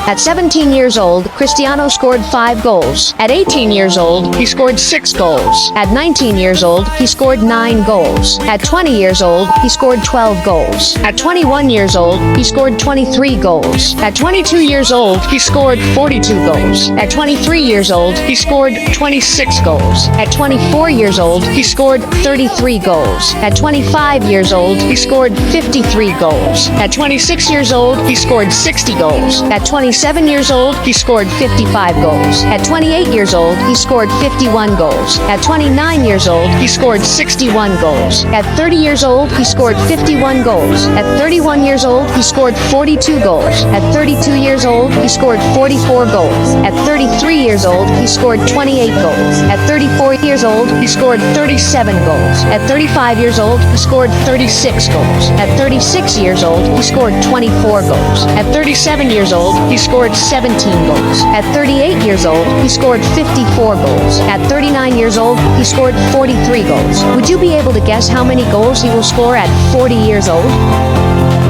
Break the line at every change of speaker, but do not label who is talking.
At 17 years old, Cristiano scored 5 goals. At 18 years old, he scored 6 goals. At 19 years old, he scored 9 goals. At 20 years old, he scored 12 goals. At 21 years old, he scored 23 goals. At 22 years old, he scored 42 goals. At 23 years old, he scored 26 goals. At 24 years old, he scored 33 goals. At 25 years old, he scored 53 goals. At 26 years old, he scored 60 goals. At 27 years old, he scored 55 goals. At 28 years old, he scored 51 goals. At 29 years old, he scored 61 goals. At 30 years old, he scored 51 goals. At 31 years old, he scored 42 goals. At 32 years old, he scored 44 goals. At 33 years old, he scored 28 goals. At 34 years old, he scored 37 goals. At 35 years old, he scored 36 goals. At 36 years old, he scored 24 goals. At 37 years old, he scored 17 goals. At 38 years old, he scored 54 goals. At 39 years old, he scored 43 goals. Would you be able to guess how many goals he will score at 40 years old?